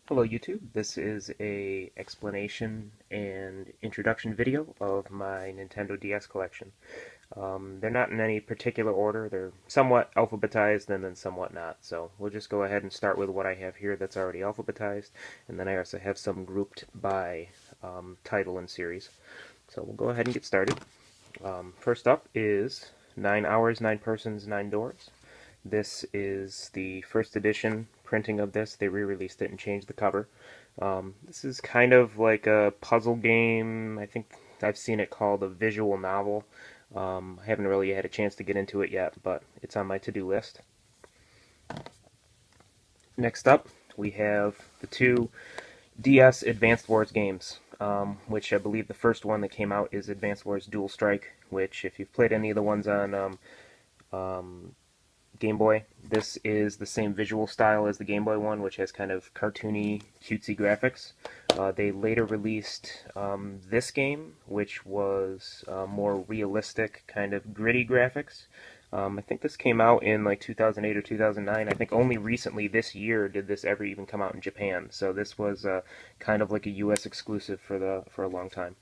Hello YouTube, this is a explanation and introduction video of my Nintendo DS collection. They're not in any particular order, they're somewhat alphabetized and then somewhat not, so we'll just go ahead and start with what I have here that's already alphabetized, and then I also have some grouped by title and series. So we'll go ahead and get started. First up is 9 Hours, 9 Persons, 9 Doors. This is the first edition printing of this. They re-released it and changed the cover. This is kind of like a puzzle game. I think I've seen it called a visual novel. I haven't really had a chance to get into it yet, but it's on my to-do list. Next up, we have the two DS Advanced Wars games, which I believe the first one that came out is Advanced Wars Dual Strike, which if you've played any of the ones on Game Boy. This is the same visual style as the Game Boy one, which has kind of cartoony, cutesy graphics. They later released this game, which was more realistic, kind of gritty graphics. I think this came out in like 2008 or 2009. I think only recently this year did this ever even come out in Japan. So this was kind of like a U.S. exclusive for a long time.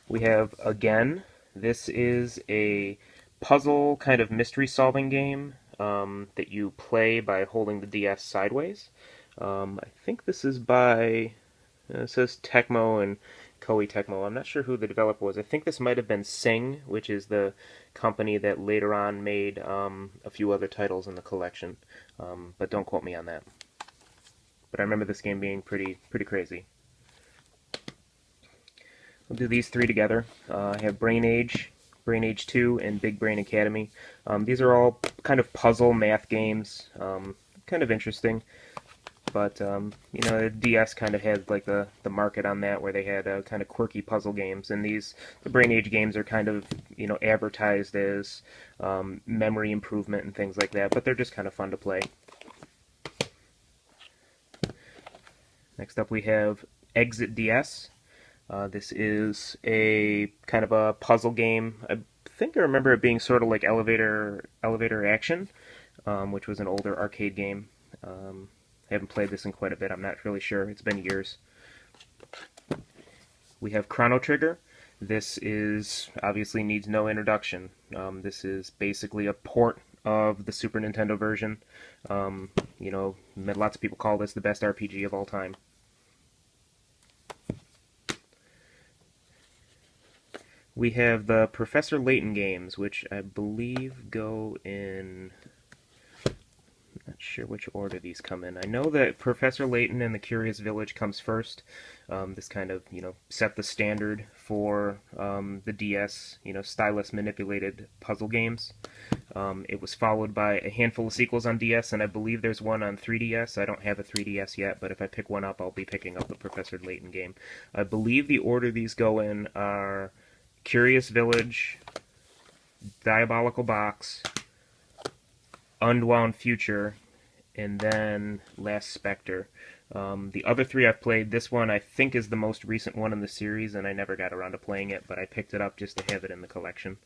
We have Again. This is a puzzle kind of mystery solving game that you play by holding the DS sideways. I think this is by, it says Tecmo and Koei Tecmo. I'm not sure who the developer was. I think this might have been Sing, which is the company that later on made a few other titles in the collection. But don't quote me on that. But I remember this game being pretty crazy. We'll do these three together. I have Brain Age, Brain Age 2, and Big Brain Academy. These are all kind of puzzle math games, kind of interesting. But you know, the DS kind of had like the market on that, where they had kind of quirky puzzle games, and the Brain Age games are kind of advertised as memory improvement and things like that, but they're just kind of fun to play. Next up, we have Exit DS. This is a kind of a puzzle game. I think I remember it being sort of like Elevator Action, which was an older arcade game. I haven't played this in quite a bit. I'm not really sure. It's been years. We have Chrono Trigger. This is obviously needs no introduction. This is basically a port of the Super Nintendo version. Lots of people call this the best RPG of all time. We have the Professor Layton games, which I believe go in... Not sure which order these come in. I know that Professor Layton and the Curious Village comes first. This kind of, set the standard for the DS, stylus manipulated puzzle games. It was followed by a handful of sequels on DS, and I believe there's one on 3DS. I don't have a 3DS yet, but if I pick one up, I'll be picking up the Professor Layton game. I believe the order these go in are Curious Village, Diabolical Box, Unwound Future, and then Last Spectre. The other three I've played. This one I think is the most recent one in the series, and I never got around to playing it, but I picked it up just to have it in the collection.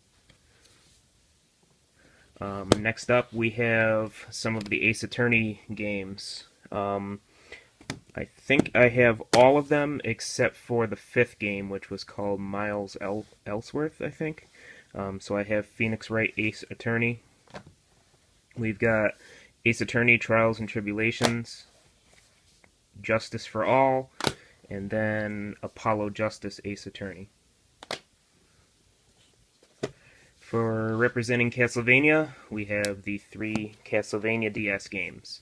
Next up, we have some of the Ace Attorney games. I think I have all of them except for the fifth game, which was called Miles Ellsworth, I think. So I have Phoenix Wright Ace Attorney. We've got Ace Attorney Trials and Tribulations, Justice for All, and then Apollo Justice Ace Attorney. For representing Castlevania, we have the three Castlevania DS games.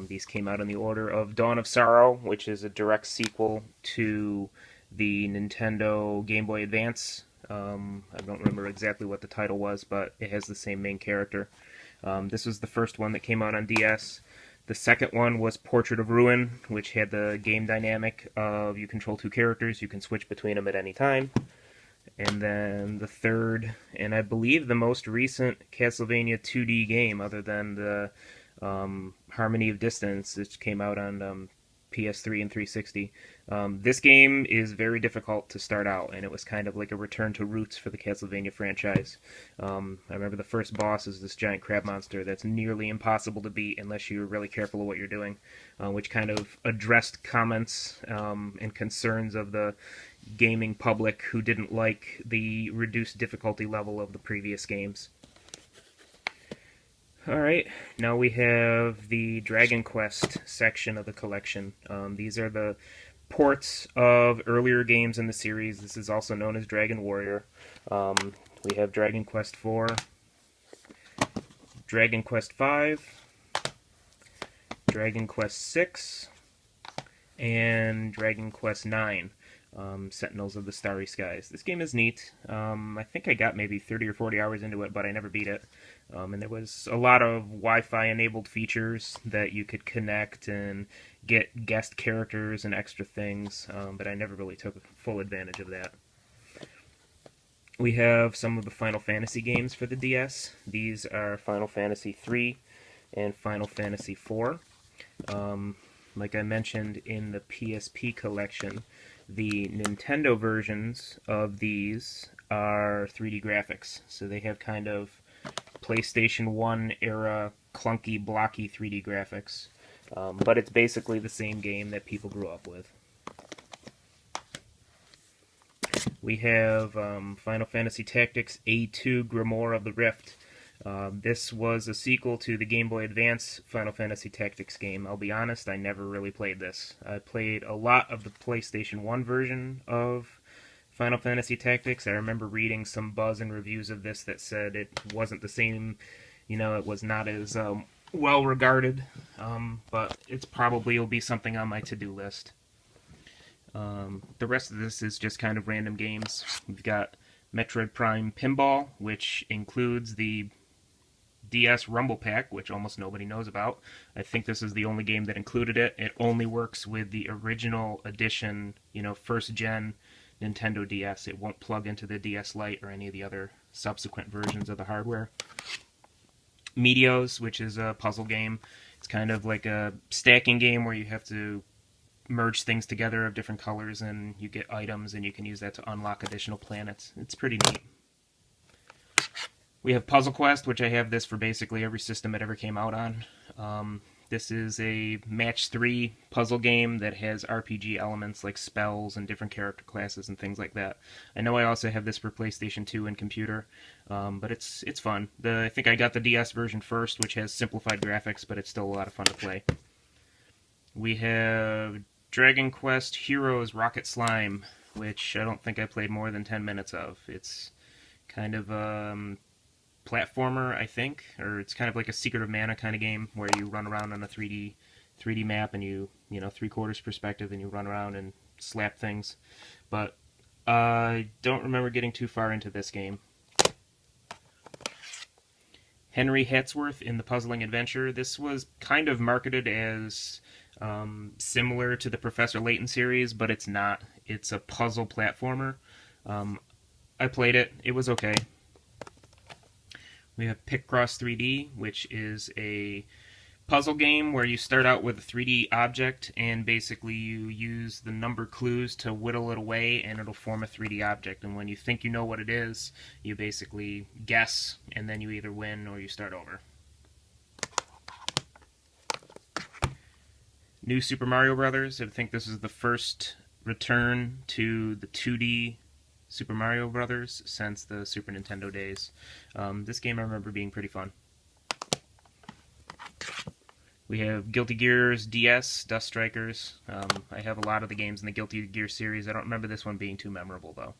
These came out in the order of Dawn of Sorrow, which is a direct sequel to the Nintendo Game Boy Advance. I don't remember exactly what the title was, but it has the same main character. This was the first one that came out on DS. The second one was Portrait of Ruin, which had the game dynamic of you control two characters, you can switch between them at any time. And then the third, and I believe the most recent Castlevania 2D game, other than the Harmony of Distance, which came out on PS3 and 360. This game is very difficult to start out, and it was kind of like a return to roots for the Castlevania franchise. I remember the first boss is this giant crab monster that's nearly impossible to beat unless you're really careful of what you're doing, which kind of addressed comments and concerns of the gaming public who didn't like the reduced difficulty level of the previous games. Alright, now we have the Dragon Quest section of the collection. These are the ports of earlier games in the series. This is also known as Dragon Warrior. We have Dragon Quest IV, Dragon Quest V, Dragon Quest VI, and Dragon Quest IX. Sentinels of the Starry Skies. This game is neat. I think I got maybe 30 or 40 hours into it, but I never beat it. And there was a lot of Wi-Fi enabled features that you could connect and get guest characters and extra things, but I never really took full advantage of that. We have some of the Final Fantasy games for the DS. These are Final Fantasy III and Final Fantasy IV. Like I mentioned in the PSP collection, the Nintendo versions of these are 3D graphics, so they have kind of PlayStation 1 era clunky, blocky 3D graphics, but it's basically the same game that people grew up with. We have Final Fantasy Tactics A2 Grimoire of the Rift. This was a sequel to the Game Boy Advance Final Fantasy Tactics game. I'll be honest, I never really played this. I played a lot of the PlayStation 1 version of Final Fantasy Tactics. I remember reading some buzz and reviews of this that said it wasn't the same, it was not as well regarded, but it's probably will be something on my to-do list. The rest of this is just kind of random games. We've got Metroid Prime Pinball, which includes the DS Rumble Pack, which almost nobody knows about. I think this is the only game that included it. It only works with the original edition, first gen Nintendo DS. It won't plug into the DS Lite or any of the other subsequent versions of the hardware. Meteos, which is a puzzle game. It's kind of like a stacking game where you have to merge things together of different colors and you get items and you can use that to unlock additional planets. It's pretty neat. We have Puzzle Quest, which I have this for basically every system it ever came out on. This is a match 3 puzzle game that has RPG elements like spells and different character classes and things like that. I know I also have this for PlayStation 2 and computer, but it's fun. I think I got the DS version first, which has simplified graphics, but it's still a lot of fun to play. We have Dragon Quest Heroes Rocket Slime, which I don't think I played more than 10 minutes of. It's kind of platformer, I think, or it's kind of like a Secret of Mana kind of game where you run around on a 3D map and you 3/4 perspective and you run around and slap things. But I don't remember getting too far into this game. Henry Hatsworth in the Puzzling Adventure. This was kind of marketed as similar to the Professor Layton series, but it's not. It's a puzzle platformer. I played it. It was okay. We have Picross 3D, which is a puzzle game where you start out with a 3D object and basically you use the number clues to whittle it away and it'll form a 3D object. And when you think you know what it is, you basically guess and then you either win or you start over. New Super Mario Brothers. I think this is the first return to the 2D Super Mario Brothers since the Super Nintendo days. This game I remember being pretty fun. We have Guilty Gears DS, Dust Strikers. I have a lot of the games in the Guilty Gear series. I don't remember this one being too memorable, though.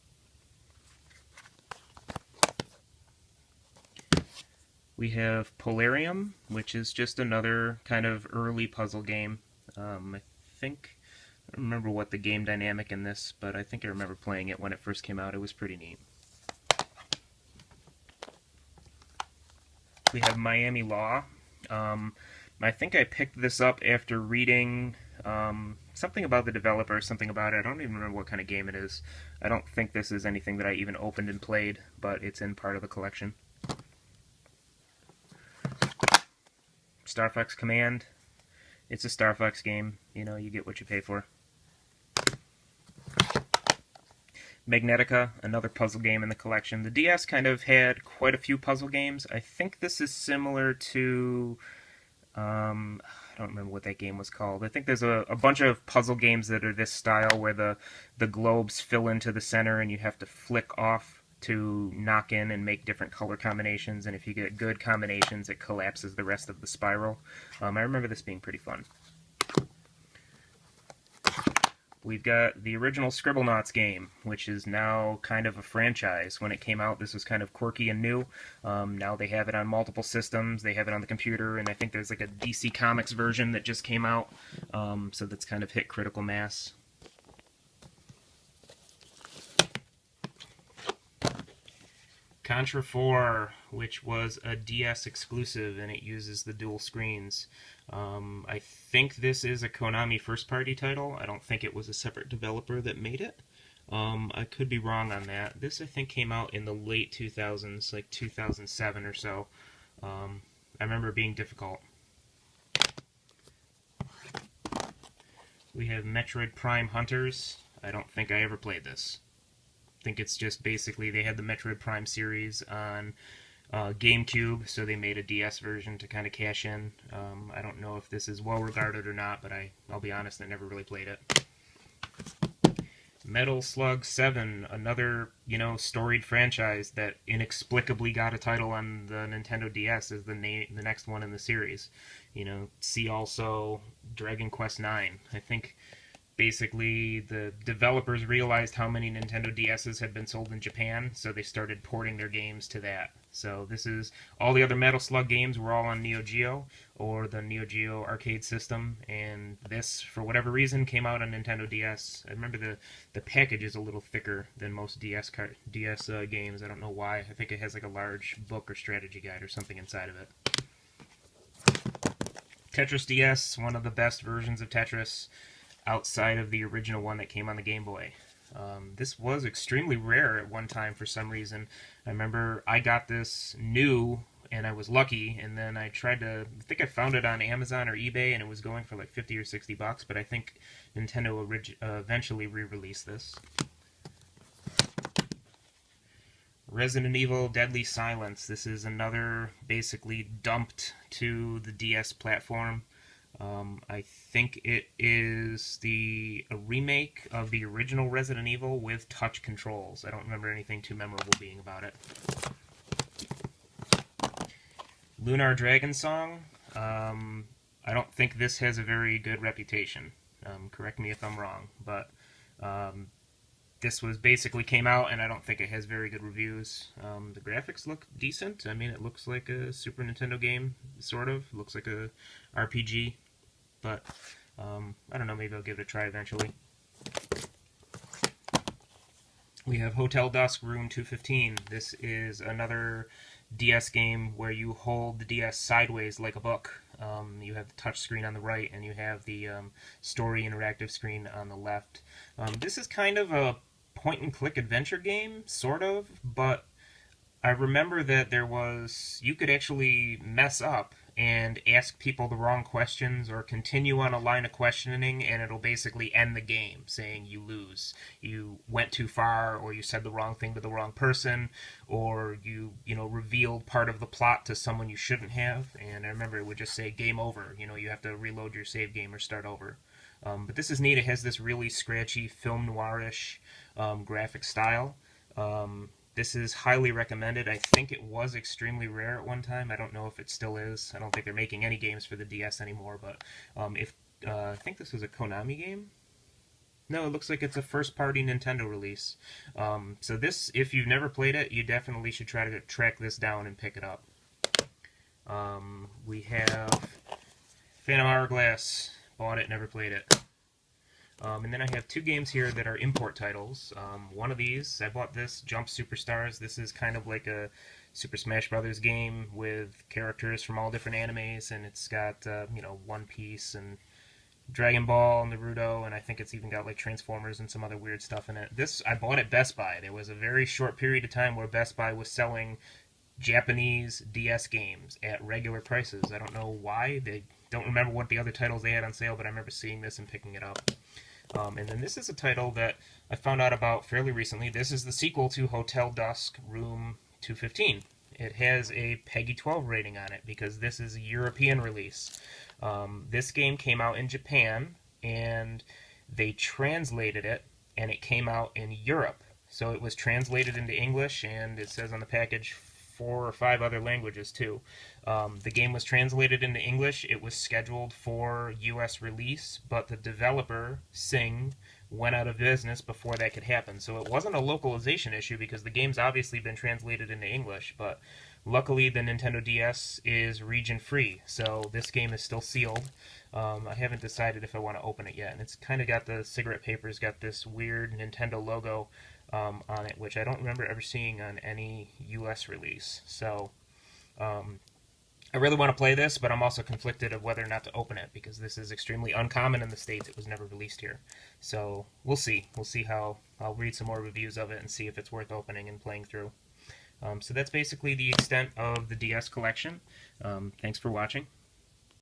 We have Polarium, which is just another kind of early puzzle game. I don't remember what the game dynamic in this, but I think I remember playing it when it first came out. It was pretty neat. We have Miami Law. I think I picked this up after reading something about the developer, something about it. I don't even remember what kind of game it is. I don't think this is anything that I even opened and played, but it's in part of the collection. Star Fox Command. It's a Star Fox game. You know, you get what you pay for. Magnetica, another puzzle game in the collection. The DS kind of had quite a few puzzle games. I think this is similar to I don't remember what that game was called. I think there's a bunch of puzzle games that are this style where the globes fill into the center and you have to flick off to knock in and make different color combinations, and if you get good combinations it collapses the rest of the spiral. I remember this being pretty fun. We've got the original Scribblenauts game, which is now kind of a franchise. When it came out, this was kind of quirky and new. Now they have it on multiple systems. They have it on the computer, and I think there's like a DC Comics version that just came out, so that's kind of hit critical mass. Contra 4, which was a DS exclusive, and it uses the dual screens. I think this is a Konami first-party title. I don't think it was a separate developer that made it. I could be wrong on that. This, I think, came out in the late 2000s, like 2007 or so. I remember it being difficult. We have Metroid Prime Hunters. I don't think I ever played this. I think it's just basically they had the Metroid Prime series on GameCube, so they made a DS version to kind of cash in. I don't know if this is well regarded or not, but I'll be honest, I never really played it. Metal Slug 7, another, storied franchise that inexplicably got a title on the Nintendo DS is the next one in the series. See also Dragon Quest 9. I think basically the developers realized how many Nintendo DSs had been sold in Japan, so they started porting their games to that. So this is, all the other Metal Slug games were all on Neo Geo, or the Neo Geo arcade system, and this, for whatever reason, came out on Nintendo DS. I remember the package is a little thicker than most DS games. I don't know why. I think it has like a large book or strategy guide or something inside of it. Tetris DS, one of the best versions of Tetris outside of the original one that came on the Game Boy. This was extremely rare at one time for some reason. I remember I got this new, and I was lucky, and then I think I found it on Amazon or eBay, and it was going for like 50 or 60 bucks, but I think Nintendo eventually re-released this. Resident Evil Deadly Silence. This is another basically dumped to the DS platform. I think it is a remake of the original Resident Evil with touch controls. I don't remember anything too memorable being about it. Lunar Dragon Song. I don't think this has a very good reputation. Correct me if I'm wrong, but this basically came out, and I don't think it has very good reviews. The graphics look decent. I mean, it looks like a Super Nintendo game, sort of. It looks like a RPG. But, I don't know, maybe I'll give it a try eventually. We have Hotel Dusk Room 215. This is another DS game where you hold the DS sideways like a book. You have the touch screen on the right, and you have the story interactive screen on the left. This is kind of a point-and-click adventure game, sort of, but I remember that you could actually mess up and ask people the wrong questions or continue on a line of questioning, and it'll basically end the game, saying you lose. You went too far, or you said the wrong thing to the wrong person, or you revealed part of the plot to someone you shouldn't have, and I remember it would just say game over. You have to reload your save game or start over. But this is neat. It has this really scratchy, film noir-ish graphic style. This is highly recommended. I think it was extremely rare at one time. I don't know if it still is. I don't think they're making any games for the DS anymore, but I think this was a Konami game? No, it looks like it's a first-party Nintendo release. So this, if you've never played it, you definitely should try to track this down and pick it up. We have Phantom Hourglass. Bought it, never played it. And then I have two games here that are import titles. One of these, I bought this, Jump Superstars. This is kind of like a Super Smash Brothers game with characters from all different animes, and it's got, One Piece and Dragon Ball, Naruto, and I think it's even got like Transformers and some other weird stuff in it. This, I bought at Best Buy. There was a very short period of time where Best Buy was selling Japanese DS games at regular prices. I don't know why. don't remember what the other titles they had on sale, but I remember seeing this and picking it up. And then this is a title that I found out about fairly recently. This is the sequel to Hotel Dusk Room 215. It has a PEGI 12 rating on it because this is a European release. This game came out in Japan, and they translated it, and it came out in Europe. So it was translated into English, and it says on the package 4 or 5 other languages too. The game was translated into English. It was scheduled for US release, but the developer, Sing, went out of business before that could happen. So it wasn't a localization issue because the game's obviously been translated into English, but luckily the Nintendo DS is region free, so this game is still sealed. I haven't decided if I want to open it yet, and it's kind of got the cigarette paper's got this weird Nintendo logo on it, which I don't remember ever seeing on any US release. So I really want to play this, but I'm also conflicted of whether or not to open it because this is extremely uncommon in the States. It was never released here. So we'll see. We'll see how I'll read some more reviews of it and see if it's worth opening and playing through. So that's basically the extent of the DS collection. Thanks for watching.